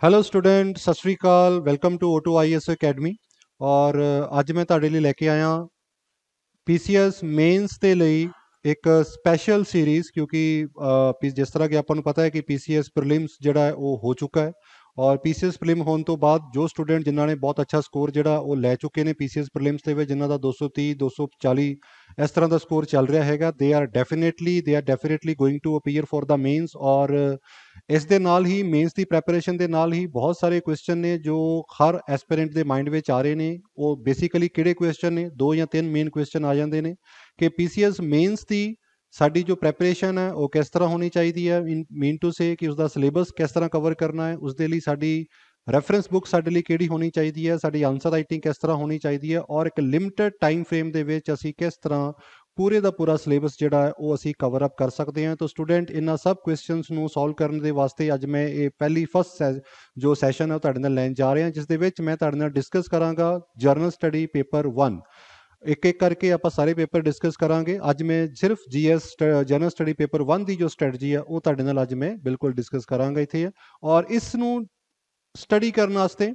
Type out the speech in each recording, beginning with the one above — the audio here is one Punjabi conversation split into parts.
ਹੈਲੋ ਸਟੂਡੈਂਟ, ਸਤਿ ਸ਼੍ਰੀ ਅਕਾਲ। Welcome to O2 IAS academy. ਔਰ ਅੱਜ ਮੈਂ ਤੁਹਾਡੇ ਲਈ ਲੈ ਕੇ ਆਇਆ PCS ਮੇਨਸ ਦੇ ਲਈ ਇੱਕ ਸਪੈਸ਼ਲ ਸੀਰੀਜ਼, ਕਿਉਂਕਿ ਜਿਸ ਤਰ੍ਹਾਂ ਕਿ ਆਪਾਂ ਨੂੰ ਪਤਾ ਹੈ ਕਿ PCS ਪ੍ਰੀਲਿਮਸ ਜਿਹੜਾ ਹੈ ਉਹ ਹੋ ਚੁੱਕਾ ਹੈ। ਔਰ PCS ਪ੍ਰੀਲਿਮ ਹੋਣ ਤੋਂ ਬਾਅਦ ਜੋ ਸਟੂਡੈਂਟ ਜਿਨ੍ਹਾਂ ਨੇ ਬਹੁਤ ਅੱਛਾ ਸਕੋਰ ਜਿਹੜਾ ਉਹ ਲੈ ਚੁੱਕੇ ਨੇ PCS ਪ੍ਰੀਲਿਮਸ ਦੇ ਵਿੱਚ, ਜਿਨ੍ਹਾਂ ਦਾ 230 240 ਇਸ ਤਰ੍ਹਾਂ ਦਾ ਸਕੋਰ ਚੱਲ ਰਿਹਾ ਹੈਗਾ, they are definitely going to appear for the mains. ਔਰ ਇਸ ਦੇ ਨਾਲ ਹੀ ਮੇਨਸ ਦੀ ਪ੍ਰੈਪਰੇਸ਼ਨ ਦੇ ਨਾਲ ਹੀ ਬਹੁਤ ਸਾਰੇ ਕੁਐਸਚਨ ਨੇ ਜੋ ਹਰ ਐਸਪੀਰੈਂਟ ਦੇ ਮਾਈਂਡ ਵਿੱਚ ਆ ਰਹੇ ਨੇ। ਉਹ ਬੇਸਿਕਲੀ ਕਿਹੜੇ ਕੁਐਸਚਨ ਨੇ? 2 ਜਾਂ 3 ਮੇਨ ਕੁਐਸਚਨ ਆ ਜਾਂਦੇ ਨੇ ਕਿ PCS ਮੇਨਸ ਦੀ ਸਾਡੀ ਜੋ ਪ੍ਰੈਪਰੇਸ਼ਨ ਹੈ ਉਹ ਕਿਸ ਤਰ੍ਹਾਂ ਹੋਣੀ ਚਾਹੀਦੀ ਹੈ। ਮੀਨ ਟੂ ਸੇ ਕਿ ਉਸਦਾ ਸਿਲੇਬਸ ਕਿਸ ਤਰ੍ਹਾਂ ਕਵਰ ਕਰਨਾ ਹੈ, ਉਸ ਦੇ ਲਈ ਸਾਡੀ ਰੈਫਰੈਂਸ ਬੁੱਕ ਸਾਡੇ ਲਈ ਕਿਹੜੀ ਹੋਣੀ ਚਾਹੀਦੀ ਹੈ, ਸਾਡੀ ਆਨਸਰ ਰਾਈਟਿੰਗ ਕਿਸ ਤਰ੍ਹਾਂ ਹੋਣੀ ਚਾਹੀਦੀ ਹੈ, ਔਰ ਇੱਕ ਲਿਮਟਿਡ ਟਾਈਮ ਫਰੇਮ ਦੇ ਵਿੱਚ ਅਸੀਂ ਕਿਸ ਤਰ੍ਹਾਂ ਪੂਰੇ ਦਾ ਪੂਰਾ ਸਿਲੇਬਸ ਜਿਹੜਾ ਹੈ ਉਹ ਅਸੀਂ ਕਵਰ ਅਪ ਕਰ ਸਕਦੇ ਹਾਂ। ਤਾਂ ਸਟੂਡੈਂਟ ਇਹਨਾਂ ਸਭ ਕੁਐਸਚਨਸ ਨੂੰ ਸੋਲਵ ਕਰਨ ਦੇ ਵਾਸਤੇ ਅੱਜ ਮੈਂ ਇਹ ਫਸਟ ਜੋ ਸੈਸ਼ਨ ਹੈ ਉਹ ਤੁਹਾਡੇ ਨਾਲ ਲੈਣ ਜਾ ਰਿਹਾ, ਜਿਸ ਦੇ ਵਿੱਚ ਮੈਂ ਤੁਹਾਡੇ ਨਾਲ ਡਿਸਕਸ ਕਰਾਂਗਾ ਜਰਨਲ ਸਟੱਡੀ ਪੇਪਰ 1। ਇੱਕ ਇੱਕ ਕਰਕੇ ਆਪਾਂ ਸਾਰੇ ਪੇਪਰ ਡਿਸਕਸ ਕਰਾਂਗੇ। ਅੱਜ ਮੈਂ ਸਿਰਫ GS ਜਰਨਲ ਸਟੱਡੀ ਪੇਪਰ 1 ਦੀ ਜੋ ਸਟ੍ਰੈਟਜੀ ਹੈ ਉਹ ਤੁਹਾਡੇ ਨਾਲ ਅੱਜ ਮੈਂ ਬਿਲਕੁਲ ਡਿਸਕਸ ਕਰਾਂਗਾ ਇੱਥੇ। ਔਰ ਇਸ ਨੂੰ ਸਟੱਡੀ ਕਰਨ ਵਾਸਤੇ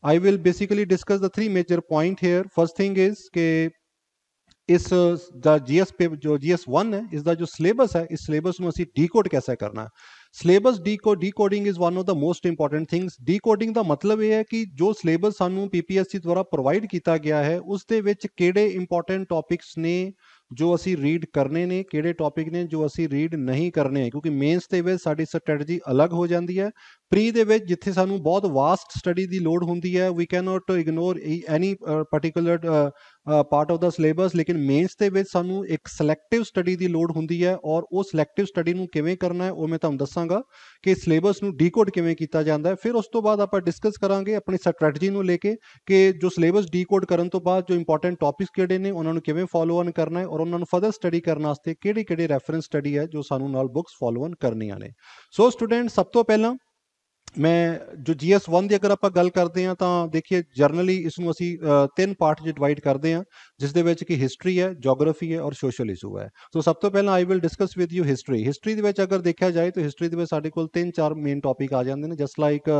I will basically discuss the 3 major point here. First thing is कि इस द GS पे जो GS1 है, इसका जो सिलेबस है, इस सिलेबस ਨੂੰ ਅਸੀਂ ਡੀਕੋਡ कैसे करना है। Syllabus decoding is one of the most important things. Decoding ਦਾ ਮਤਲਬ ਇਹ ਹੈ ਕਿ ਜੋ ਸਿਲੇਬਸ ਸਾਨੂੰ PPSC ਦੁਆਰਾ ਪ੍ਰੋਵਾਈਡ ਕੀਤਾ ਗਿਆ ਹੈ ਉਸ ਦੇ ਵਿੱਚ ਕਿਹੜੇ ਇੰਪੋਰਟੈਂਟ ਟੌਪਿਕਸ ਨੇ ਜੋ ਅਸੀਂ ਰੀਡ ਕਰਨੇ ਨੇ, ਕਿਹੜੇ ਟੌਪਿਕ ਨੇ ਜੋ ਅਸੀਂ ਰੀਡ ਨਹੀਂ ਕਰਨੇ। ਕਿਉਂਕਿ ਮੇਨਸ ਦੇ ਵਿੱਚ ਸਾਡੀ ਸਟ੍ਰੈਟਜੀ ਅਲੱਗ ਹੋ ਜਾਂਦੀ ਹੈ। ਪ੍ਰੀ ਦੇ ਵਿੱਚ ਜਿੱਥੇ ਸਾਨੂੰ ਬਹੁਤ ਵਾਸਟ ਸਟੱਡੀ ਦੀ ਲੋੜ ਹੁੰਦੀ ਹੈ, we can not ignore any particular part of the syllabus, ਲੇਕਿਨ ਮੇਨਸ ਦੇ ਵਿੱਚ ਸਾਨੂੰ ਇੱਕ ਸਿਲੈਕਟਿਵ ਸਟੱਡੀ ਦੀ ਲੋੜ ਹੁੰਦੀ ਹੈ। ਔਰ ਉਹ ਸਿਲੈਕਟਿਵ ਸਟੱਡੀ ਨੂੰ ਕਿਵੇਂ ਕਰਨਾ ਹੈ ਉਹ ਮੈਂ ਤੁਹਾਨੂੰ ਦੱਸਾਂਗਾ ਕਿ ਸਿਲੇਬਸ ਨੂੰ ਡੀਕੋਡ ਕਿਵੇਂ ਕੀਤਾ ਜਾਂਦਾ ਹੈ। ਫਿਰ ਉਸ ਤੋਂ ਬਾਅਦ ਆਪਾਂ ਡਿਸਕਸ ਕਰਾਂਗੇ ਆਪਣੀ ਸਟ੍ਰੈਟਜੀ ਨੂੰ ਲੈ ਕੇ ਕਿ ਜੋ ਸਿਲੇਬਸ ਡੀਕੋਡ ਕਰਨ ਤੋਂ ਬਾਅਦ ਜੋ ਇੰਪੋਰਟੈਂਟ ਟੌਪਿਕਸ ਕਿਹੜੇ ਨੇ ਉਹਨਾਂ ਨੂੰ ਕਿਵੇਂ ਫੋਲੋ ਅਨ ਕਰਨਾ ਹੈ, ਔਰ ਉਹਨਾਂ ਨੂੰ ਫਰਦਰ ਸਟੱਡੀ ਕਰਨ ਵਾਸਤੇ ਕਿਹੜੇ ਰੈਫਰੈਂਸ ਸਟੱਡੀ ਹੈ ਜੋ ਸਾਨੂੰ ਨਾਲ ਬੁੱਕਸ ਫੋਲੋ ਅਨ ਕਰਨੀਆਂ ਨੇ। ਸੋ ਸਟੂਡੈਂਟ, ਸਭ ਤੋਂ ਪਹਿਲਾਂ ਮੈਂ ਜੋ GS1 ਦੀ ਅਗਰ ਆਪਾਂ ਗੱਲ ਕਰਦੇ ਹਾਂ ਤਾਂ ਦੇਖੀਏ ਜਰਨਲੀ ਇਸ ਨੂੰ ਅਸੀਂ 3 ਪਾਰਟ 'ਚ ਡਿਵਾਈਡ ਕਰਦੇ ਹਾਂ, ਜਿਸ ਦੇ ਵਿੱਚ ਕਿ ਹਿਸਟਰੀ ਹੈ, ਜੀਓਗ੍ਰਾਫੀ ਹੈ ਔਰ ਸੋਸ਼ਲ ਇਸ਼ੂ ਹੈ। ਸੋ ਸਭ ਤੋਂ ਪਹਿਲਾਂ I will discuss with you history ਦੇ ਵਿੱਚ ਅਗਰ ਦੇਖਿਆ ਜਾਏ ਤਾਂ ਹਿਸਟਰੀ ਦੇ ਵਿੱਚ ਸਾਡੇ ਕੋਲ 3-4 ਮੇਨ ਟੌਪਿਕ ਆ ਜਾਂਦੇ ਨੇ, just like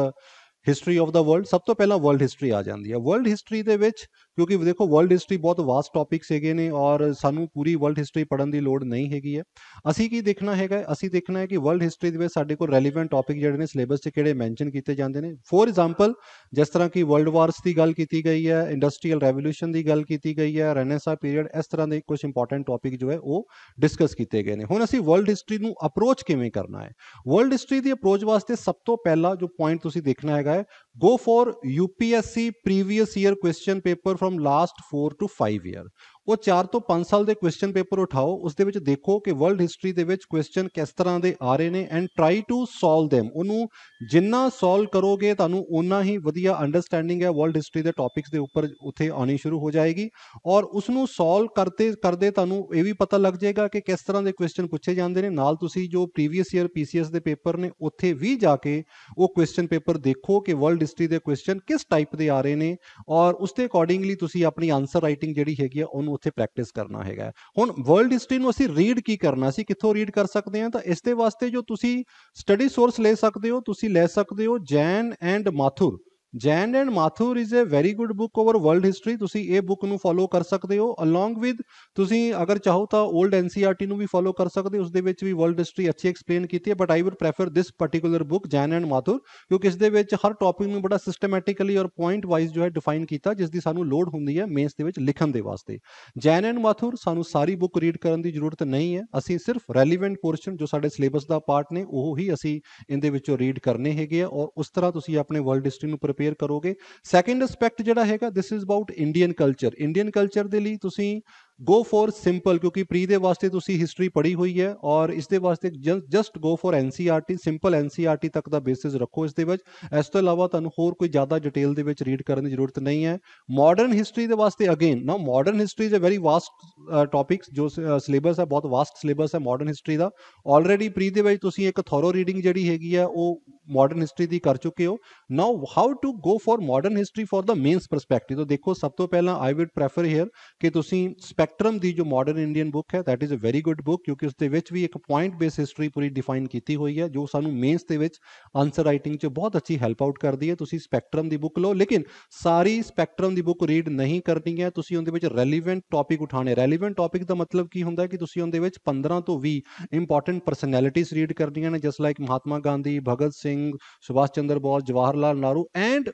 history of the world. ਸਭ ਤੋਂ ਪਹਿਲਾਂ ਵਰਲਡ ਹਿਸਟਰੀ ਆ ਜਾਂਦੀ ਹੈ। ਵਰਲਡ ਹਿਸਟਰੀ ਦੇ ਵਿੱਚ ਕਿਉਂਕਿ ਦੇਖੋ ਵਰਲਡ ਹਿਸਟਰੀ ਬਹੁਤ ਵਾਸਟ ਟੌਪਿਕਸ ਹੈਗੇ ਨੇ ਔਰ ਸਾਨੂੰ ਪੂਰੀ ਵਰਲਡ ਹਿਸਟਰੀ ਪੜ੍ਹਨ ਦੀ ਲੋੜ ਨਹੀਂ ਹੈਗੀ ਹੈ। ਅਸੀਂ ਕੀ ਦੇਖਣਾ ਹੈਗਾ? ਅਸੀਂ ਦੇਖਣਾ ਹੈ ਕਿ ਵਰਲਡ ਹਿਸਟਰੀ ਦੇ ਵਿੱਚ ਸਾਡੇ ਕੋਲ ਰੈਲੀਵੈਂਟ ਟੌਪਿਕ ਜਿਹੜੇ ਨੇ ਸਿਲੇਬਸ 'ਚ ਕਿਹੜੇ ਮੈਂਸ਼ਨ ਕੀਤੇ ਜਾਂਦੇ ਨੇ। ਫੋਰ ਐਗਜ਼ਾਮਪਲ, ਜਿਸ ਤਰ੍ਹਾਂ ਕਿ ਵਰਲਡ ਵਾਰਸ ਦੀ ਗੱਲ ਕੀਤੀ ਗਈ ਹੈ, ਇੰਡਸਟਰੀਅਲ ਰੈਵੋਲੂਸ਼ਨ ਦੀ ਗੱਲ ਕੀਤੀ ਗਈ ਹੈ, ਰੈਨੇਸਾ ਪੀਰੀਅਡ, ਇਸ ਤਰ੍ਹਾਂ ਦੇ ਕੁਝ ਇੰਪੋਰਟੈਂਟ ਟੌਪਿਕ ਜੋ ਹੈ ਉਹ ਡਿਸਕਸ ਕੀਤੇ ਗਏ ਨੇ। ਹੁਣ ਅਸੀਂ ਵਰਲਡ ਹਿਸਟਰੀ ਨੂੰ ਅਪਰੋਚ ਕਿਵੇਂ ਕਰਨਾ ਹੈ? ਵਰਲਡ ਹਿਸਟਰੀ ਦੀ ਅਪਰੋਚ ਵਾਸਤੇ ਸਭ ਤੋਂ ਪਹਿਲਾ ਜੋ ਪੁਆਇੰਟ ਤੁਸੀਂ ਦੇਖਣਾ ਹੈਗਾ ਹੈ, go for UPSC previous year question paper from last 4 to 5 year। ਉਹ 4 ਤੋਂ 5 ਸਾਲ ਦੇ ਕੁਐਸਚਨ ਪੇਪਰ ਉਠਾਓ, ਉਸ ਦੇ ਵਿੱਚ ਦੇਖੋ ਕਿ ਵਰਲਡ ਹਿਸਟਰੀ ਦੇ ਵਿੱਚ ਕੁਐਸਚਨ ਕਿਸ ਤਰ੍ਹਾਂ ਦੇ ਆ ਰਹੇ ਨੇ and try to solve them। ਉਹਨੂੰ ਜਿੰਨਾ ਸੋਲਵ ਕਰੋਗੇ ਤੁਹਾਨੂੰ ਓਨਾ ਹੀ ਵਧੀਆ ਅੰਡਰਸਟੈਂਡਿੰਗ ਹੈ ਵਰਲਡ ਹਿਸਟਰੀ ਦੇ ਟੌਪਿਕਸ ਦੇ ਉੱਪਰ ਉੱਥੇ ਆਉਣੀ ਸ਼ੁਰੂ ਹੋ ਜਾਏਗੀ। ਔਰ ਉਸ ਨੂੰ ਸੋਲਵ ਕਰਦੇ ਤੁਹਾਨੂੰ ਇਹ ਵੀ ਪਤਾ ਲੱਗ ਜਾਏਗਾ ਕਿ ਕਿਸ ਤਰ੍ਹਾਂ ਦੇ ਕੁਐਸਚਨ ਪੁੱਛੇ ਜਾਂਦੇ ਨੇ। ਨਾਲ ਤੁਸੀਂ ਜੋ ਪ੍ਰੀਵੀਅਸ ਈਅਰ PCS ਦੇ ਪੇਪਰ ਨੇ ਉੱਥੇ ਵੀ ਜਾ ਕੇ ਉਹ ਕੁਐਸਚਨ ਪੇਪਰ ਦੇਖੋ ਕਿ ਵਰਲਡ ਹਿਸਟਰੀ ਦੇ ਕੁਐਸਚਨ ਕਿਸ ਟਾਈਪ ਦੇ ਆ ਰਹੇ ਨੇ, ਔਰ ਉਸ ਦੇ ਅਕੋਰਡਿੰਗਲੀ ਤੁਸੀਂ ਆਪਣੀ ਆਨਸਰ ਰਾਈਟਿੰਗ ਜਿਹੜੀ ਹੈਗੀ ਆ ਉਹਨੂੰ ਉੱਥੇ ਪ੍ਰੈਕਟਿਸ ਕਰਨਾ ਹੈਗਾ। ਹੁਣ ਵਰਲਡ ਹਿਸਟਰੀ ਨੂੰ ਅਸੀਂ ਰੀਡ ਕੀ ਕਰਨਾ, ਅਸੀਂ ਕਿੱਥੋਂ ਰੀਡ ਕਰ ਸਕਦੇ ਹਾਂ? ਤਾਂ ਇਸ ਦੇ ਵਾਸਤੇ ਜੋ ਤੁਸੀਂ ਸਟੱਡੀ ਸੋਰਸ ਲੈ ਸਕਦੇ ਹੋ, ਤੁਸੀਂ ਲੈ ਸਕਦੇ ਹੋ Jain and Mathur. Jain and Mathur is a very good book over world history. ਤੁਸੀਂ ਇਹ ਬੁੱਕ ਨੂੰ ਫੋਲੋ ਕਰ ਸਕਦੇ ਹੋ। ਅਲੋਂਗ ਵਿਦ ਤੁਸੀਂ ਅਗਰ ਚਾਹੋ ਤਾਂ 올ਡ NCERT ਨੂੰ ਵੀ ਫੋਲੋ ਕਰ ਸਕਦੇ ਹੋ, ਉਸ ਦੇ ਵਿੱਚ ਵੀ ਵਰਲਡ ਹਿਸਟਰੀ ਅੱਛੀ ਐਕਸਪਲੇਨ ਕੀਤੀ ਹੈ। But I wood prefer this particular book Jain and Mathur, ਕਿਉਂਕਿ ਇਸ ਦੇ ਵਿੱਚ ਹਰ ਟੌਪਿਕ ਨੂੰ ਬੜਾ ਸਿਸਟਮੈਟਿਕਲੀ ਔਰ ਪੁਆਇੰਟ ਵਾਈਜ਼ ਜੋ ਹੈ ਡਿਫਾਈਨ ਕੀਤਾ, ਜਿਸ ਦੀ ਸਾਨੂੰ ਲੋੜ ਹੁੰਦੀ ਹੈ ਮੇਨਸ ਦੇ ਵਿੱਚ ਲਿਖਣ ਦੇ ਵਾਸਤੇ। ਜੈਨ ਐਂਡ ਮਾਥੁਰ ਸਾਨੂੰ ਸਾਰੀ ਬੁੱਕ ਰੀਡ ਕਰਨ ਦੀ ਜ਼ਰੂਰਤ ਨਹੀਂ ਹੈ। ਅਸੀਂ ਸਿਰਫ ਰੈਲੀਵੈਂਟ ਪੋਰਸ਼ਨ ਜੋ ਸਾਡੇ ਸਿਲੇਬਸ ਦਾ ਪਾਰਟ ਨੇ ਉਹ ਹੀ ਅਸੀਂ ਇਹਦੇ ਵਿੱਚੋਂ ਰੀਡ ਕਰਨੇ ਹੈਗੇ ਆ, ਔਰ ਉਸ ਤਰ੍ਹਾਂ ਤੁਸੀਂ ਆਪਣੇ ਵਰਲਡ ਹਿਸਟਰੀ ਨੂੰ ਪ੍ਰਪੇਅਰ ਕਰੋਗੇ। ਸੈਕੰਡ ਐਸਪੈਕਟ ਜਿਹੜਾ ਹੈਗਾ, this is about Indian culture. Indian culture ਦੇ ਲਈ ਤੁਸੀਂ ਗੋ ਫॉर ਸਿੰਪਲ, ਕਿਉਂਕਿ ਪ੍ਰੀ ਦੇ ਵਾਸਤੇ ਤੁਸੀਂ ਹਿਸਟਰੀ ਪੜ੍ਹੀ ਹੋਈ ਹੈ ਔਰ ਇਸ ਦੇ ਵਾਸਤੇ just go for NCERT, simple NCERT ਤੱਕ ਦਾ ਬੇਸਿਸ ਰੱਖੋ ਇਸ ਦੇ ਵਿੱਚ। ਇਸ ਤੋਂ ਇਲਾਵਾ ਤੁਹਾਨੂੰ ਹੋਰ ਕੋਈ ਜ਼ਿਆਦਾ ਡਿਟੇਲ ਦੇ ਵਿੱਚ ਰੀਡ ਕਰਨ ਦੀ ਜ਼ਰੂਰਤ ਨਹੀਂ ਹੈ। ਮਾਡਰਨ ਹਿਸਟਰੀ ਦੇ ਵਾਸਤੇ ਅਗੇਨ ਨਾ, modern history is a very vast topics. ਜੋ ਸਿਲੇਬਸ ਹੈ ਬਹੁਤ ਵਾਸਟ ਸਿਲੇਬਸ ਹੈ ਮਾਡਰਨ ਹਿਸਟਰੀ ਦਾ। ਆਲਰੇਡੀ ਪ੍ਰੀ ਦੇ ਵਿੱਚ ਤੁਸੀਂ ਇੱਕ ਥੋਰੋ ਰੀਡਿੰਗ ਜਿਹੜੀ ਹੈਗੀ ਆ ਉਹ ਮਾਡਰਨ ਹਿਸਟਰੀ ਦੀ ਕਰ ਚੁੱਕੇ ਹੋ। Now how to go for modern history for the mains perspective. ਤਾਂ ਦੇਖੋ ਸਭ ਤੋਂ ਪਹਿਲਾਂ ਆਈ ਵੁੱਡ ਪ੍ਰੈਫਰ ਹੇਅਰ ਕਿ ਤੁਸੀਂ ਸਪੈਕਟਰਮ ਦੀ ਜੋ ਮਾਡਰਨ ਇੰਡੀਅਨ ਬੁੱਕ ਹੈ that is a very good book, ਕਿਉਂਕਿ ਉਸ ਦੇ ਵਿੱਚ ਵੀ ਇੱਕ ਪੁਆਇੰਟ ਬੇਸ ਹਿਸਟਰੀ ਪੂਰੀ ਡਿਫਾਈਨ ਕੀਤੀ ਹੋਈ ਹੈ ਜੋ ਸਾਨੂੰ ਮੇਨਸ ਦੇ ਵਿੱਚ ਆਨਸਰ ਰਾਈਟਿੰਗ 'ਚ ਬਹੁਤ ਅੱਛੀ ਹੈਲਪ ਆਊਟ ਕਰਦੀ ਹੈ। ਤੁਸੀਂ ਸਪੈਕਟਰਮ ਦੀ ਬੁੱਕ ਲਓ, ਲੇਕਿਨ ਸਾਰੀ ਸਪੈਕਟਰਮ ਦੀ ਬੁੱਕ ਰੀਡ ਨਹੀਂ ਕਰਨੀ ਹੈ, ਤੁਸੀਂ ਉਹਦੇ ਵਿੱਚ ਰੈਲੀਵੈਂਟ ਟੌਪਿਕ ਉਠਾਣੇ। ਰੈਲੀਵੈਂਟ ਟੌਪਿਕ ਦਾ ਮਤਲਬ ਕੀ ਹੁੰਦਾ ਹੈ ਕਿ ਤੁਸੀਂ ਉਹਦੇ ਵਿੱਚ 15 ਤੋਂ 20 ਇੰਪੋਰਟੈਂਟ ਪਰਸਨੈਲਿਟੀਜ਼ ਰੀਡ ਕਰਨੀਆਂ ਨੇ, just like Mahatma Gandhi, Bhagat Singh, Subhash Chandra Bose, Jawaharlal Nehru, and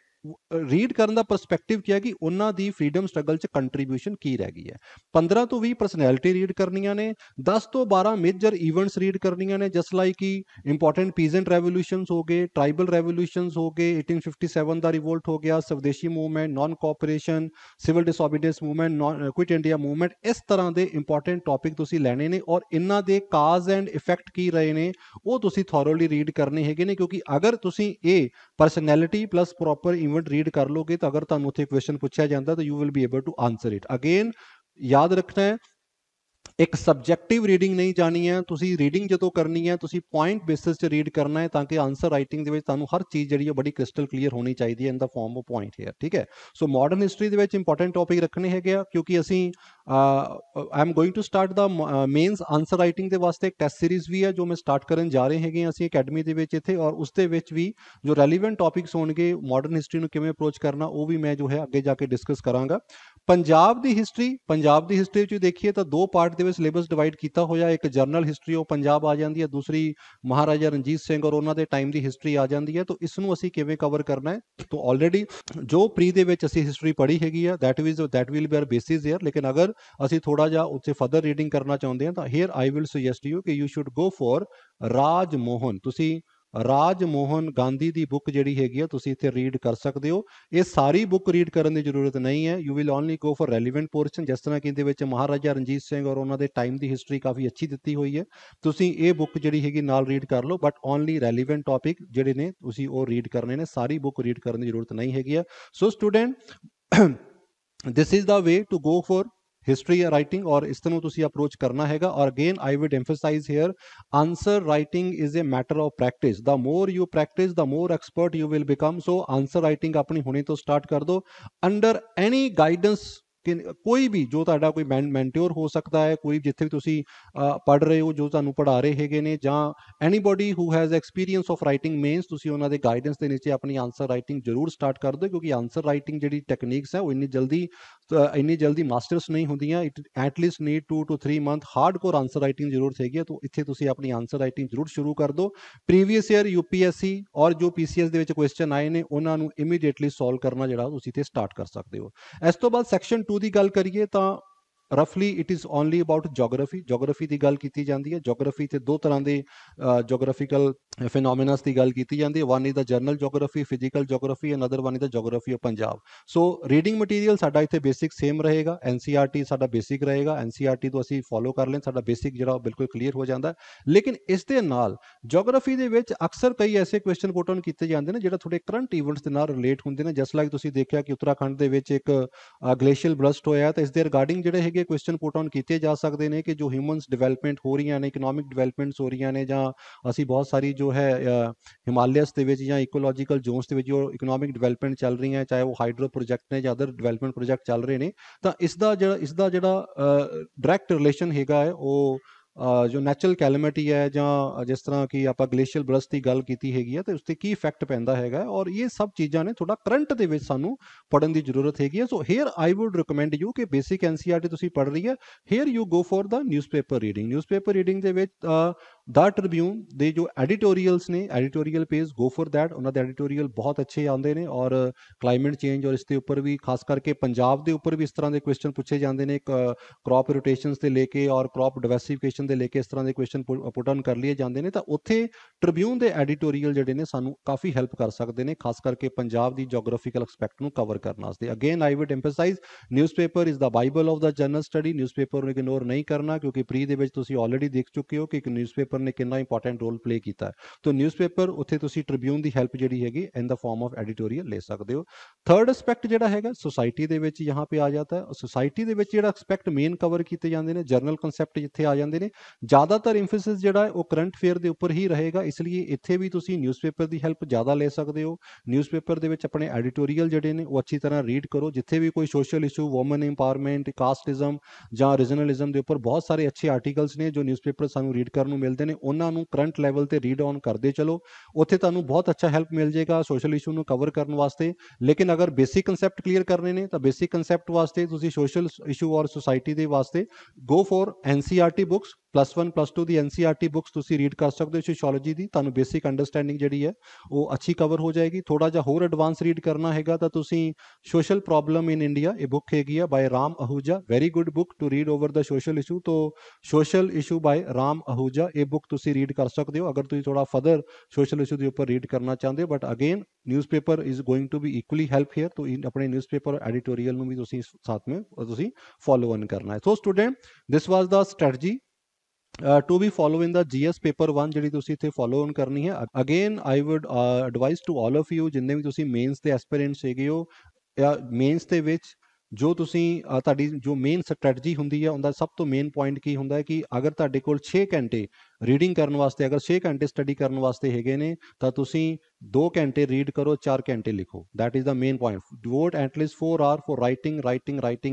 read ਕਰਨ ਦਾ ਪਰਸਪੈਕਟਿਵ ਕੀ ਹੈ ਕਿ ਉਹਨਾਂ ਦੀ ਫਰੀडम ਸਟਰਗਲ 'ਚ ਕੰਟਰੀਬਿਊਸ਼ਨ ਕੀ ਰਹਿ ਗਈ ਹੈ। 15 ਤੋਂ 20 ਪਰਸਨੈਲਿਟੀ ਰੀਡ ਕਰਨੀਆਂ ਨੇ, 10 ਤੋਂ 12 ਮੇਜਰ ਈਵੈਂਟਸ ਰੀਡ ਕਰਨੀਆਂ ਨੇ, ਜਸਟ ਲਾਈਕ ਕਿ ਇੰਪੋਰਟੈਂਟ ਪੀਜ਼ੈਂਟ ਰੈਵੋਲੂਸ਼ਨਸ ਹੋ ਗਏ, ਟ੍ਰਾਈਬਲ ਰੈਵੋਲੂਸ਼ਨਸ ਹੋ ਗਏ, 1857 ਦਾ ਰਿਵੋਲਟ ਹੋ ਗਿਆ, Swadeshi movement, non cooperation, civil disobedience movement, quit India movement. ਇਸ ਤਰ੍ਹਾਂ ਦੇ ਇੰਪੋਰਟੈਂਟ ਟੌਪਿਕ ਤੁਸੀਂ ਲੈਣੇ ਨੇ ਔਰ ਇਹਨਾਂ ਦੇ ਕਾਜ਼ ਐਂਡ ਇਫੈਕਟ ਕੀ ਰਹੇ ਨੇ ਉਹ ਤੁਸੀਂ ਥੋਰੋਲੀ ਰੀਡ ਕਰਨੇ ਹੈਗੇ ਨੇ, ਕਿਉਂਕਿ ਅਗਰ ਤੁਸੀਂ ਇਹ personality plus proper event read ਕਰ ਲੋਗੇ ਤਾਂ ਅਗਰ ਤੁਹਾਨੂੰ ਉੱਥੇ ਕੁਐਸਚਨ ਪੁੱਛਿਆ ਜਾਂਦਾ ਤਾਂ you will be able to answer it. Again ਯਾਦ ਰੱਖਣਾ ਹੈ ਇੱਕ ਸਬਜੈਕਟਿਵ ਰੀਡਿੰਗ ਨਹੀਂ ਜਾਣੀ ਹੈ, ਤੁਸੀਂ ਰੀਡਿੰਗ ਜਦੋਂ ਕਰਨੀ ਹੈ ਤੁਸੀਂ ਪੁਆਇੰਟ ਬੇਸਿਸ 'ਚ ਰੀਡ ਕਰਨਾ ਹੈ ਤਾਂ ਕਿ ਆਨਸਰ ਰਾਈਟਿੰਗ ਦੇ ਵਿੱਚ ਤੁਹਾਨੂੰ ਹਰ ਚੀਜ਼ ਜਿਹੜੀ ਹੈ ਬੜੀ ਕ੍ਰਿਸਟਲ ਕਲੀਅਰ ਹੋਣੀ ਚਾਹੀਦੀ ਹੈ ਇਨ ਦਾ ਫਾਰਮ ਆਫ ਪੁਆਇੰਟ ਹੇਅਰ, ਠੀਕ ਹੈ। ਸੋ ਮਾਡਰਨ ਹਿਸਟਰੀ ਦੇ ਵਿੱਚ ਇੰਪੋਰਟੈਂਟ ਟੌਪਿਕ ਰੱਖਣੇ ਹੈਗੇ ਆ, ਕਿਉਂਕਿ ਅਸੀਂ I am going to start the mains answer writing ਦੇ ਵਾਸਤੇ ਇੱਕ ਟੈਸਟ ਸੀਰੀਜ਼ ਵੀ ਹੈ ਜੋ ਮੈਂ ਸਟਾਰਟ ਕਰਨ ਜਾ ਰਹੇ ਹੈਗੇ ਅਸੀਂ ਅਕੈਡਮੀ ਦੇ ਵਿੱਚ ਇੱਥੇ, ਔਰ ਉਸ ਦੇ ਵਿੱਚ ਵੀ ਜੋ ਰੈਲੀਵੈਂਟ ਟੌਪਿਕਸ ਹੋਣਗੇ ਮਾਡਰਨ ਹਿਸਟਰੀ ਨੂੰ ਕਿਵੇਂ ਅਪਰੋਚ ਕਰਨਾ ਉਹ ਵੀ ਮੈਂ ਜੋ ਹੈ ਅੱਗੇ ਜਾ ਕੇ ਡਿਸਕਸ ਕਰਾਂਗਾ। ਪੰਜਾਬ ਦੀ ਹਿਸਟਰੀ ਵਿੱਚ ਦੇਖੀਏ ਤਾਂ ਦੋ ਪਾਰਟ ਦੇ ਵਿੱਚ ਸਿਲੇਬਸ ਡਿਵਾਈਡ ਕੀਤਾ ਹੋਇਆ, ਇੱਕ ਜਰਨਲ ਹਿਸਟਰੀ ਆਫ ਪੰਜਾਬ ਆ ਜਾਂਦੀ ਹੈ, ਦੂਸਰੀ ਮਹਾਰਾਜਾ ਰਣਜੀਤ ਸਿੰਘ ਔਰ ਉਹਨਾਂ ਦੇ ਟਾਈਮ ਦੀ ਹਿਸਟਰੀ ਆ ਜਾਂਦੀ ਹੈ। ਤਾਂ ਇਸ ਨੂੰ ਅਸੀਂ ਕਿਵੇਂ ਕਵਰ ਕਰਨਾ ਹੈ, ਤਾਂ ਆਲਰੇਡੀ ਜੋ ਪ੍ਰੀ ਦੇ ਵਿੱਚ ਅਸੀਂ ਹਿਸਟਰੀ ਪੜ੍ਹੀ ਹੈਗੀ ਆ that will be our basis here, ਲੇਕਿਨ ਅਗਰ ਅਸੀਂ ਥੋੜਾ ਜਿਹਾ ਉੱਥੇ ਫਰਦਰ ਰੀਡਿੰਗ ਕਰਨਾ ਚਾਹੁੰਦੇ ਹਾਂ ਤਾਂ hair I will suggest you ਕਿ ਯੂ ਸ਼ੁੱਡ ਗੋ ਫॉर ਰਾਜ ਮੋਹਨ। ਤੁਸੀਂ ਰਾਜ ਮੋਹਨ ਗਾਂਧੀ ਦੀ ਬੁੱਕ ਜਿਹੜੀ ਹੈਗੀ ਆ ਤੁਸੀਂ ਇੱਥੇ ਰੀਡ ਕਰ ਸਕਦੇ ਹੋ। ਇਹ ਸਾਰੀ ਬੁੱਕ ਰੀਡ ਕਰਨ ਦੀ ਜ਼ਰੂਰਤ ਨਹੀਂ ਹੈ, you will only go for relevant portion, ਜਿਸ ਤਰ੍ਹਾਂ ਕਿ ਇਹਦੇ ਵਿੱਚ ਮਹਾਰਾਜਾ ਰਣਜੀਤ ਸਿੰਘ ਔਰ ਉਹਨਾਂ ਦੇ ਟਾਈਮ ਦੀ ਹਿਸਟਰੀ ਕਾਫੀ ਅੱਛੀ ਦਿੱਤੀ ਹੋਈ ਹੈ, ਤੁਸੀਂ ਇਹ ਬੁੱਕ ਜਿਹੜੀ ਹੈਗੀ ਨਾਲ ਰੀਡ ਕਰ ਲਓ, ਬਟ ਓਨਲੀ ਰੈਲੀਵੈਂਟ ਟੌਪਿਕ ਜਿਹੜੇ ਨੇ ਤੁਸੀਂ ਉਹ ਰੀਡ ਕਰਨੇ ਨੇ, ਸਾਰੀ ਬੁੱਕ ਰੀਡ ਕਰਨ ਦੀ ਜ਼ਰੂਰਤ ਨਹੀਂ ਹੈਗੀ ਆ। ਸੋ student this is the way to go for history writing ਔਰ ਇਸ ਨੂੰ ਤੁਸੀਂ ਅਪਰੋਚ ਕਰਨਾ ਹੈਗਾ। ਔਰ again I would emphasize here answer writing is a matter of practice, the more you practice the more expert you will become। so answer writing ਆਪਣੀ ਹੁਣੇ ਤੋਂ ਸਟਾਰਟ ਕਰ ਦਿਓ under any guidance ਕਿ ਕੋਈ ਵੀ ਜੋ ਤੁਹਾਡਾ ਕੋਈ ਮੈਂਟੋਰ ਹੋ ਸਕਦਾ ਹੈ, ਕੋਈ ਜਿੱਥੇ ਵੀ ਤੁਸੀਂ ਪੜ੍ਹ ਰਹੇ ਹੋ ਜੋ ਤੁਹਾਨੂੰ ਪੜ੍ਹਾ ਰਹੇ ਹੈਗੇ ਨੇ, ਜਾਂ anybody who has experience of writing mains, ਤੁਸੀਂ ਉਹਨਾਂ ਦੇ ਗਾਈਡੈਂਸ ਦੇ ਨੀਚੇ ਆਪਣੀ ਆਨਸਰ ਰਾਈਟਿੰਗ ਜ਼ਰੂਰ ਸਟਾਰਟ ਕਰ ਦਿਓ, ਕਿਉਂਕਿ ਆਨਸਰ ਰਾਈਟਿੰਗ ਜਿਹੜੀ ਟੈਕਨੀਕਸ ਹੈ ਉਹ ਇੰਨੀ ਜਲਦੀ ਮਾਸਟਰਸ ਨਹੀਂ ਹੁੰਦੀਆਂ, it at least need 2 to 3 month hard core answer writing ਜ਼ਰੂਰਤ ਹੈਗੀ ਹੈ। ਤਾਂ ਇੱਥੇ ਤੁਸੀਂ ਆਪਣੀ ਆਨਸਰ ਰਾਈਟਿੰਗ ਜ਼ਰੂਰ ਸ਼ੁਰੂ ਕਰ ਦਿਓ। ਪ੍ਰੀਵੀਅਸ ਈਅਰ UPSC ਔਰ ਜੋ PCS ਦੇ ਵਿੱਚ ਕੁਐਸਚਨ ਆਏ ਨੇ ਉਹਨਾਂ ਨੂੰ ਇਮੀਡੀਏਟਲੀ ਸੋਲਵ ਕਰਨਾ ਜਿਹੜਾ ਤੁਸੀਂ ਇੱਥੇ ਸਟਾਰਟ ਕਰ ਸਕਦੇ ਹੋ। ਇਸ ਤੋਂ ਬਾਅਦ ਸੈਕਸ਼ਨ 2 ਦੀ ਗੱਲ ਕਰੀਏ ਤਾਂ ਰਫਲੀ it is only about geography ਦੀ ਗੱਲ ਕੀਤੀ ਜਾਂਦੀ ਹੈ। ਜੋਗ੍ਰਾਫੀ 'ਤੇ ਦੋ ਤਰ੍ਹਾਂ ਦੇ ਜੋਗ੍ਰਾਫੀਕਲ ਫਿਨੋਮੀਨਾਸ ਦੀ ਗੱਲ ਕੀਤੀ ਜਾਂਦੀ ਹੈ, one is the general geography, physical geography, and other one is the geography of Punjab. So reading material ਸਾਡਾ ਇੱਥੇ ਬੇਸਿਕ ਸੇਮ ਰਹੇਗਾ, NCERT ਸਾਡਾ ਬੇਸਿਕ ਰਹੇਗਾ, NCERT ਤੋਂ ਅਸੀਂ ਫੋਲੋ ਕਰ ਲੈਣ, ਸਾਡਾ ਬੇਸਿਕ ਜਿਹੜਾ ਬਿਲਕੁਲ ਕਲੀਅਰ ਹੋ ਜਾਂਦਾ। ਲੇਕਿਨ ਇਸ ਦੇ ਨਾਲ ਜੋਗ੍ਰਾਫੀ ਦੇ ਵਿੱਚ ਅਕਸਰ ਕਈ ਐਸੇ ਕੁਐਸਚਨ ਪੁੱਟ ਆਨ ਕੀਤੇ ਜਾਂਦੇ ਨੇ ਜਿਹੜਾ ਥੋੜੇ ਕਰੰਟ ਇਵੈਂਟਸ ਦੇ ਨਾਲ ਰਿਲੇਟ ਹੁੰਦੇ ਨੇ, ਜਸਟ ਲਾਈਕ ਤੁਸੀਂ ਦੇਖਿਆ ਕਿ ਉੱਤਰਾਖੰਡ ਦੇ ਵਿੱਚ ਇੱਕ ਗਲੇਸ਼ੀਅਲ ਬਰਸਟ ਹੋਇਆ ਤਾਂ ਇਸ ਦੇ ਰਿਗਾਰਡਿੰਗ ਜਿਹੜੇ ਹੈਗੇ ਕੁਐਸਚਨ ਪੁੱਟ ਆਨ ਕੀਤੇ ਜਾ ਸਕਦੇ ਨੇ ਕਿ ਜੋ ਹਿਊਮਨਸ ਡਿਵੈਲਪਮੈਂਟ ਹੋ ਰਹੀਆਂ ਨੇ, ਇਕਨੋਮਿਕ ਡਿਵੈਲਪਮੈਂਟਸ ਹੋ ਰਹੀਆਂ ਨੇ, ਜਾਂ ਅਸੀਂ ਬਹੁਤ ਸਾਰੀ ਜੋ ਹੈ ਹਿਮਾਲਿਆਸ ਦੇ ਵਿੱਚ ਜਾਂ ਇਕੋਲੋਜੀਕਲ ਜ਼ੋਨਸ ਦੇ ਵਿੱਚ ਜੋ ਇਕਨੋਮਿਕ ਡਿਵੈਲਪਮੈਂਟ ਚੱਲ ਰਹੀਆਂ, ਚਾਹੇ ਉਹ ਹਾਈਡਰੋ ਪ੍ਰੋਜੈਕਟ ਨੇ ਜਾਂ ਅਦਰ ਡਿਵੈਲਪਮੈਂਟ ਪ੍ਰੋਜੈਕਟ ਚੱਲ ਰਹੇ ਨੇ, ਤਾਂ ਇਸ ਦਾ ਜਿਹੜਾ ਡਾਇਰੈਕਟ ਰਿਲੇਸ਼ਨ ਹੈਗਾ ਹੈ ਉਹ ਜੋ ਨੈਚੁਰਲ ਕੈਲੈਮਿਟੀ ਹੈ, ਜਾਂ ਜਿਸ ਤਰ੍ਹਾਂ ਕਿ ਆਪਾਂ ਗਲੇਸ਼ੀਅਲ ਬਰਸਟ ਦੀ ਗੱਲ ਕੀਤੀ ਹੈਗੀ ਹੈ ਤੇ ਉਸ 'ਤੇ ਕੀ ਇਫੈਕਟ ਪੈਂਦਾ ਹੈਗਾ, ਔਰ ਇਹ ਸਭ ਚੀਜ਼ਾਂ ਨੇ ਥੋੜਾ ਕਰੰਟ ਦੇ ਵਿੱਚ ਸਾਨੂੰ ਪੜ੍ਹਨ ਦੀ ਜ਼ਰੂਰਤ ਹੈਗੀ ਹੈ। So here I would recommend you ਕਿ ਬੇਸਿਕ NCERT ਤੁਸੀਂ ਪੜ੍ਹ ਰਹੀ ਹੈ, here you go for the newspaper reading ਦੇ ਵਿੱਚ ਦਾ ਟ੍ਰਿਬਿਊਨ ਦੇ ਜੋ ਐਡੀਟੋਰੀਅਲਸ ਨੇ, editorial page go for that, ਉਹਨਾਂ ਦੇ ਐਡੀਟੋਰੀਅਲ ਬਹੁਤ ਅੱਛੇ ਆਉਂਦੇ ਨੇ, ਔਰ ਕਲਾਈਮੇਟ ਚੇਂਜ ਔਰ ਇਸ ਦੇ ਉੱਪਰ ਵੀ ਖਾਸ ਕਰਕੇ ਪੰਜਾਬ ਦੇ ਉੱਪਰ ਵੀ ਇਸ ਤਰ੍ਹਾਂ ਦੇ ਕੁਐਸਚਨ ਪੁੱਛੇ ਜਾਂਦੇ ਨੇ, ਕ੍ਰੌਪ ਰੋਟੇਸ਼ਨਸ ਤੇ ਲੈ ਕੇ ਔਰ ਕ੍ਰੌਪ ਡਾਇਵਰਸਿਫਿਕੇਸ਼ਨ ਦੇ ਲੈ ਕੇ ਇਸ ਤਰ੍ਹਾਂ ਦੇ ਕੁਐਸਚਨ ਪੁੱਟ ਆਨ ਕਰ ਲਏ ਜਾਂਦੇ ਨੇ, ਤਾਂ ਉੱਥੇ ਟ੍ਰਿਬਿਊਨ ਦੇ ਐਡੀਟੋਰੀਅਲ ਜਿਹੜੇ ਨੇ ਸਾਨੂੰ ਕਾਫੀ ਹੈਲਪ ਕਰ ਸਕਦੇ ਨੇ, ਖਾਸ ਕਰਕੇ ਪੰਜਾਬ ਦੀ ਜੋਗ੍ਰਾਫੀਕਲ ਐਸਪੈਕਟ ਨੂੰ ਕਵਰ ਕਰਨ ਵਾਸਤੇ। Again I wood emphasises newspaper is the Bible of the general study. Newspaper ਨੂੰ ਇਗਨੋਰ ਨਹੀਂ ਕਰਨਾ, ਕਿਉਂਕਿ ਪ੍ਰੀ ਦੇ ਵਿੱਚ ਤੁਸੀਂ ਆਲਰੇਡੀ ਦੇਖ ਚੁੱਕੇ ਹੋ ਕਿ ਇੱਕ ਨਿਊਜ਼ਪੇਪਰ ਨਿਊਜ਼ਪੇਪਰ ਨੇ ਕਿੰਨਾ ਇੰਪੋਰਟੈਂਟ ਰੋਲ ਪਲੇ ਕੀਤਾ ਹੈ। ਤਾਂ ਨਿਊਜ਼ਪੇਪਰ ਉੱਥੇ ਤੁਸੀਂ ਟ੍ਰਿਬਿਊਨ ਦੀ ਹੈਲਪ ਜਿਹੜੀ ਹੈਗੀ ਇਨ ਦਾ ਫਾਰਮ ਆਫ ਐਡੀਟੋਰੀਅਲ ਲੈ ਸਕਦੇ ਹੋ। ਥਰਡ ਐਸਪੈਕਟ ਜਿਹੜਾ ਹੈਗਾ ਸੋਸਾਇਟੀ ਦੇ ਵਿੱਚ यहाँ पे आ जाता है। सोसाइटी ਦੇ ਵਿੱਚ ਜਿਹੜਾ ਐਸਪੈਕਟ ਮੇਨ ਕਵਰ ਕੀਤੇ ਜਾਂਦੇ ਨੇ, ਜਰਨਲ ਕਨਸੈਪਟ ਜਿੱਥੇ ਆ ਜਾਂਦੇ ਨੇ, ਜ਼ਿਆਦਾਤਰ ਇੰਫੋਸਿਸ ਜਿਹੜਾ ਹੈ ਉਹ ਕਰੰਟ ਅਫੇਅਰ ਦੇ ਉੱਪਰ ਹੀ ਰਹੇਗਾ। ਇਸ ਲਈ ਇੱਥੇ ਵੀ ਤੁਸੀਂ ਨਿਊਜ਼ਪੇਪਰ ਦੀ ਹੈਲਪ ਜ਼ਿਆਦਾ ਲੈ ਸਕਦੇ ਹੋ। ਨਿਊਜ਼ਪੇਪਰ ਦੇ ਵਿੱਚ ਆਪਣੇ ਐਡੀਟੋਰੀਅਲ ਜਿਹੜੇ ਨੇ ਉਹ ਅੱਛੀ ਤਰ੍ਹਾਂ ਰੀਡ ਕਰੋ। ਜਿੱਥੇ ਵੀ ਕੋਈ social issue, woman empowerment, casteism ਜਾਂ ਰੀਜਨਲਿਜ਼ਮ ਦੇ ਉੱਪਰ ਬਹੁਤ ਸਾਰੇ ਅੱਛੇ ਆਰਟੀਕਲਸ ਨੇ ਜੋ ਨਿਊਜ਼ਪੇਪਰ ਸਾਨੂੰ ਰੀਡ ਕਰਨ ਨੂੰ ਮਿਲਦੇ ਨੇ, ਉਹਨਾਂ ਨੂੰ ਕਰੰਟ ਲੈਵਲ ਤੇ ਰੀਡ ਔਨ ਕਰਦੇ ਚਲੋ। ਉੱਥੇ ਤੁਹਾਨੂੰ ਬਹੁਤ ਅੱਛਾ ਹੈਲਪ ਮਿਲ ਜਾਏਗਾ ਸੋਸ਼ਲ ਇਸ਼ੂ ਨੂੰ ਕਵਰ ਕਰਨ ਵਾਸਤੇ। ਲੇਕਿਨ ਅਗਰ ਬੇਸਿਕ ਕਨਸੈਪਟ ਕਲੀਅਰ ਕਰਨੇ ਨੇ ਤਾਂ ਬੇਸਿਕ ਕਨਸੈਪਟ ਵਾਸਤੇ ਤੁਸੀਂ ਸੋਸ਼ਲ ਇਸ਼ੂ ਔਰ ਸੁਸਾਇਟੀ ਦੇ ਵਾਸਤੇ go for NCERT books. +1 +2 the NCERT books ਤੁਸੀਂ ਰੀਡ ਕਰ ਸਕਦੇ ਹੋ ਸੋਸ਼ੀਓਲੋਜੀ ਦੀ। ਤੁਹਾਨੂੰ ਬੇਸਿਕ ਅੰਡਰਸਟੈਂਡਿੰਗ ਜਿਹੜੀ ਹੈ ਉਹ ਅੱਛੀ ਕਵਰ ਹੋ ਜਾਏਗੀ। ਥੋੜਾ ਜਿਹਾ ਹੋਰ ਐਡਵਾਂਸ ਰੀਡ ਕਰਨਾ ਹੈਗਾ ਤਾਂ ਤੁਸੀਂ ਸੋਸ਼ਲ ਪ੍ਰੋਬਲਮ ਇਨ ਇੰਡੀਆ, ਇਹ ਬੁੱਕ ਹੈਗੀ ਹੈ by Ram Ahuja, very good book to read over the social issue. ਤੋਂ social issue by Ram Ahuja ਇਹ ਬੁੱਕ ਤੁਸੀਂ ਰੀਡ ਕਰ ਸਕਦੇ ਹੋ ਅਗਰ ਤੁਸੀਂ ਥੋੜਾ ਫਰਦਰ ਸੋਸ਼ਲ ਇਸ਼ੂ ਦੇ ਉੱਪਰ ਰੀਡ ਕਰਨਾ ਚਾਹੁੰਦੇ ਹੋ। But again newspaper is going to be equally help here. तो अपने न्यूज़पेपर एडिटोरियल में भी तुसी साथ में तुसी फॉलो ऑन करना है। So student this was the strategy to be follow in the GS paper 1 ਜਿਹੜੀ ਤੁਸੀਂ ਇੱਥੇ ਫੋਲੋ ਔਨ ਕਰਨੀ ਹੈ। Again I would advise to all of you ਜਿੰਨੇ ਵੀ ਤੁਸੀਂ ਮੇਨਸ ਦੇ ਐਸਪੀਰੈਂਟਸ ਹੈਗੇ ਹੋ ਜਾਂ ਮੇਨਸ ਦੇ ਵਿੱਚ ਜੋ ਤੁਸੀਂ ਤੁਹਾਡੀ ਜੋ ਮੇਨ ਸਟ੍ਰੈਟਜੀ ਹੁੰਦੀ ਹੈ ਉਹਦਾ ਸਭ ਤੋਂ ਮੇਨ ਪੁਆਇੰਟ ਕੀ ਹੁੰਦਾ ਹੈ ਕਿ ਅਗਰ ਤੁਹਾਡੇ ਕੋਲ 6 ਘੰਟੇ ਰੀਡਿੰਗ ਕਰਨ ਵਾਸਤੇ, ਅਗਰ 6 ਘੰਟੇ ਸਟੱਡੀ ਕਰਨ ਵਾਸਤੇ ਹੈਗੇ ਨੇ ਤਾਂ ਤੁਸੀਂ 2 ਘੰਟੇ ਰੀਡ ਕਰੋ, 4 ਘੰਟੇ ਲਿਖੋ। That is the main point. Devote at least 4 hour for writing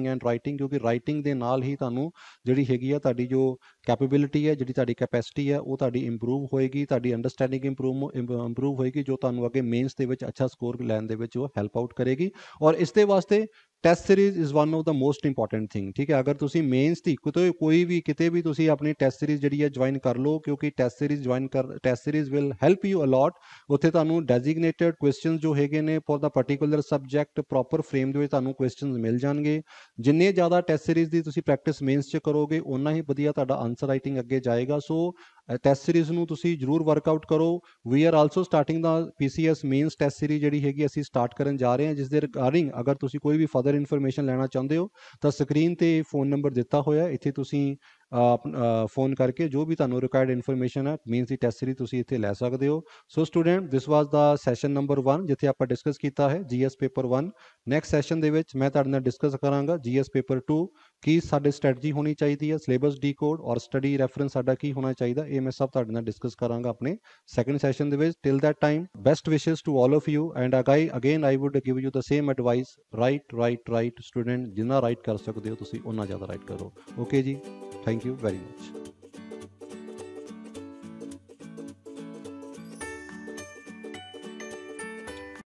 and writing, ਕਿਉਂਕਿ ਰਾਈਟਿੰਗ ਦੇ ਨਾਲ ਹੀ ਤੁਹਾਨੂੰ ਜਿਹੜੀ ਹੈਗੀ ਆ ਤੁਹਾਡੀ ਜੋ ਕੈਪੇਬਿਲਿਟੀ ਹੈ, ਜਿਹੜੀ ਤੁਹਾਡੀ ਕੈਪੈਸਿਟੀ ਹੈ ਉਹ ਤੁਹਾਡੀ ਇੰਪਰੂਵ ਹੋਏਗੀ, ਤੁਹਾਡੀ ਅੰਡਰਸਟੈਂਡਿੰਗ ਇੰਪਰੂਵ ਹੋਏਗੀ ਜੋ ਤੁਹਾਨੂੰ ਅੱਗੇ ਮੇਨਸ ਦੇ ਵਿੱਚ ਅੱਛਾ ਸਕੋਰ ਲੈਣ ਦੇ ਵਿੱਚ ਉਹ ਹੈਲਪ ਆਊਟ ਕਰੇਗੀ। ਔਰ ਇਸ ਦੇ ਵਾਸਤੇ test series is one of the most important thing. ਠੀਕ ਹੈ, ਅਗਰ ਤੁਸੀਂ ਮੇਨਸ ਦੀ ਕੋਈ ਵੀ ਕਿਤੇ ਵੀ ਤੁਸੀਂ ਆਪਣੀ ਟੈਸਟ ਸੀਰੀਜ਼ ਜਿਹੜੀ ਹੈ ਜੁਆਇਨ ਕਰ ਲਓ, ਕਿਉਂਕਿ test series will help you allot. ਉੱਥੇ ਤੁਹਾਨੂੰ ਡੈਜ਼ਿਗਨੇਟਡ ਕੁਐਸਚਨਸ ਜੋ ਹੈਗੇ ਨੇ for the particular subject proper frame ਦੇ ਵਿੱਚ ਤੁਹਾਨੂੰ ਕੁਐਸਚਨਸ ਮਿਲ ਜਾਣਗੇ। ਜਿੰਨੇ ਜ਼ਿਆਦਾ ਟੈਸਟ ਸੀਰੀਜ਼ ਦੀ ਤੁਸੀਂ ਪ੍ਰੈਕਟਿਸ ਮੇਨਸ 'ਚ ਕਰੋਗੇ ਉਨਾ ਹੀ ਵਧੀਆ ਤੁਹਾਡਾ ਆਨਸਰ ਰਾਈਟਿੰਗ ਅੱਗੇ ਜਾਏਗਾ। ਸੋ ਟੈਸਟ ਸੀਰੀਜ਼ ਨੂੰ ਤੁਸੀਂ ਜ਼ਰੂਰ ਵਰਕਆਊਟ ਕਰੋ। We are also starting the PCS mains test series ਜਿਹੜੀ ਹੈਗੀ ਅਸੀਂ ਸਟਾਰਟ ਕਰਨ ਜਾ ਰਹੇ ਹਾਂ, ਜਿਸ ਦੇ ਰਿਗਾਰਡਿੰਗ ਅਗਰ ਤੁਸੀਂ ਕੋਈ ਵੀ ਫਰਦਰ ਇਨਫੋਰਮੇਸ਼ਨ ਲੈਣਾ ਚਾਹੁੰਦੇ ਹੋ ਤਾਂ ਸਕਰੀਨ ਤੇ ਫੋਨ ਨੰਬਰ ਦਿੱਤਾ ਹੋਇਆ, ਇੱਥੇ ਤੁਸੀਂ ਫੋਨ ਕਰਕੇ ਜੋ ਵੀ ਤੁਹਾਨੂੰ ਰਿਕੁਆਇਰਡ ਇਨਫੋਰਮੇਸ਼ਨ ਹੈ ਮੀਨਸ ਦੀ ਟੈਸਟ ਸੀਰੀਜ਼ ਤੁਸੀਂ ਇੱਥੇ ਲੈ ਸਕਦੇ ਹੋ। ਸੋ ਸਟੂਡੈਂਟ ਦਿਸ ਵਾਸ ਦਾ ਸੈਸ਼ਨ ਨੰਬਰ 1 ਜਿੱਥੇ ਆਪਾਂ ਡਿਸਕਸ ਕੀਤਾ ਹੈ GS ਪੇਪਰ 1। ਨੈਕਸਟ ਸੈਸ਼ਨ ਦੇ ਵਿੱਚ ਮੈਂ ਤੁਹਾਡੇ ਨਾਲ ਡਿਸਕਸ ਕਰਾਂਗਾ GS ਪੇਪਰ 2, ਕੀ ਸਾਡੇ ਸਟ੍ਰੈਟਜੀ ਹੋਣੀ ਚਾਹੀਦੀ ਹੈ, ਸਿਲੇਬਸ ਡੀਕੋਡ ਔਰ ਸਟੱਡੀ ਰੈਫਰੈਂਸ ਸਾਡਾ ਕੀ ਹੋਣਾ ਚਾਹੀਦਾ, ਇਹ ਮੈਂ ਸਭ ਤੁਹਾਡੇ ਨਾਲ ਡਿਸਕਸ ਕਰਾਂਗਾ ਆਪਣੇ ਸੈਕੰਡ ਸੈਸ਼ਨ ਦੇ ਵਿੱਚ। Till that time best wishes to all of you and again I would give you the same advice, right student, ਜਿੰਨਾ ਰਾਈਟ ਕਰ ਸਕਦੇ ਹੋ ਤੁਸੀਂ ਉਨਾ ਜ਼ਿਆਦਾ ਰਾਈਟ ਕਰੋ। ਓਕੇ ਜੀ, ਥੈਂਕ ਯੂ ਵੈਰੀ ਮਚ।